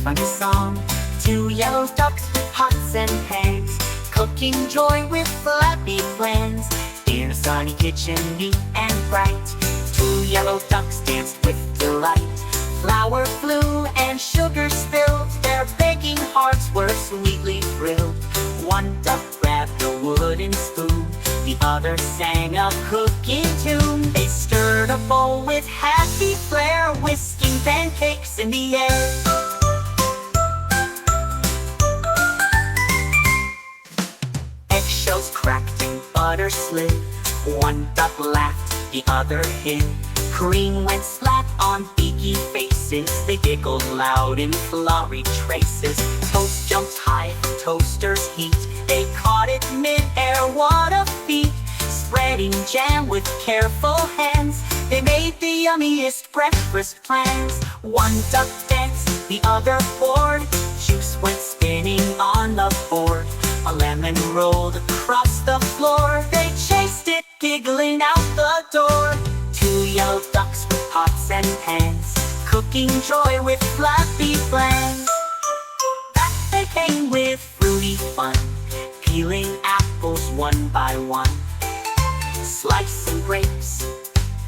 funny song. Two yellow ducks with pots and pans, cooking joy with flappy plans. In a sunny kitchen, neat and bright, two yellow ducks danced with delight. Flour flew and sugar spilled, their baking hearts were sweetly thrilled. One duck grabbed a wooden spoon, the other sang a cooking tune. They stirred a bowl with happy flair, whisking pancakes in the air. Eggshells cracked and butter slid, one duck laughed, the other hid. Cream went splat on beaky faces, they giggled loud in flowery traces. Toast jumped high from toaster's heat, they caught it mid-air, what a feat! Spreading jam with careful hands, they made the yummiest breakfast plans. One duck danced, the other poured, juice went spinning on the board. A lemon rolled across the floor, they chased it, giggling out the door. Two yellow ducks with pots and pans, cooking joy with flappy plans. Back they came with fruity fun, peeling apples one by one, slicing grapes,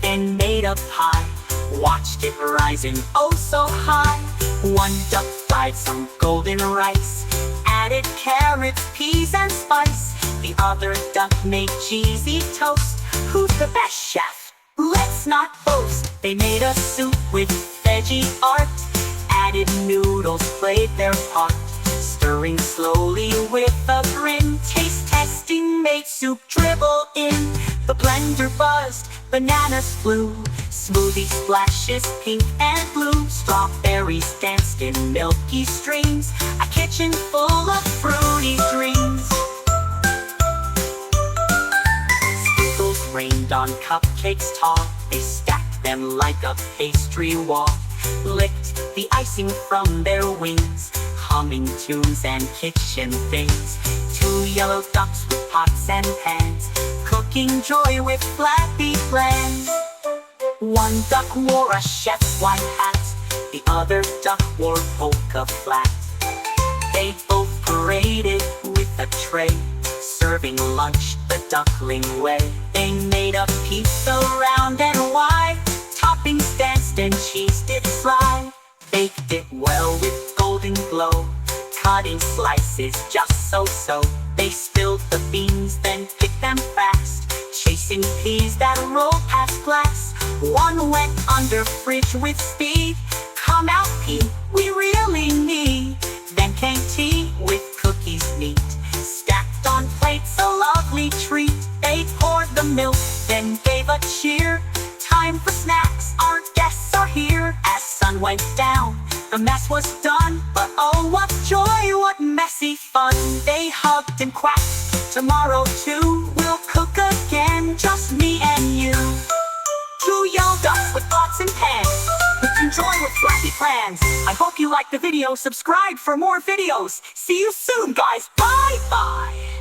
then made a pie, watched it rising oh so high. One duck fried some golden rice, added carrots, peas, and spice. The other duck made cheesy toast. Who's the best chef? Let's not boast. They made a soup with veggie art, added noodles, played their part. Stirring slowly with a grin, taste testing made soup dribble in. The blender buzzed, bananas flew, smoothie splashes pink and blue. Strawberries danced in milky streams, a kitchen full of fruity dreams. Sprinkles rained on cupcakes tall, they stacked them like a pastry wall. Licked the icing from their wings, humming tunes and kitchen things. Two yellow ducks with pots and pans, cooking joy with flappy plans. One duck wore a chef's white hat, the other duck wore polka flat. They both paraded with a tray, serving lunch the duckling way. They made a pizza round and wide, toppings danced and cheese did fly. Baked it well with golden glow, cutting slices just so. They spilled the beans, then picked them fast, chasing peas that rolled past glass. One went under fridge with speed, come out pea, we really need. Then came tea with cookies neat, stacked on plates a lovely treat. They poured the milk, then gave a cheer. Time for snacks, our guests are here. As sun went down, the mess was done, but oh what joy, what messy fun. They hugged and quacked, tomorrow too we'll cook again, just me and you. Two yellow ducks with pots and pans, cooking joy with flappy plans. I hope you liked the video, subscribe for more videos. See you soon guys, bye bye.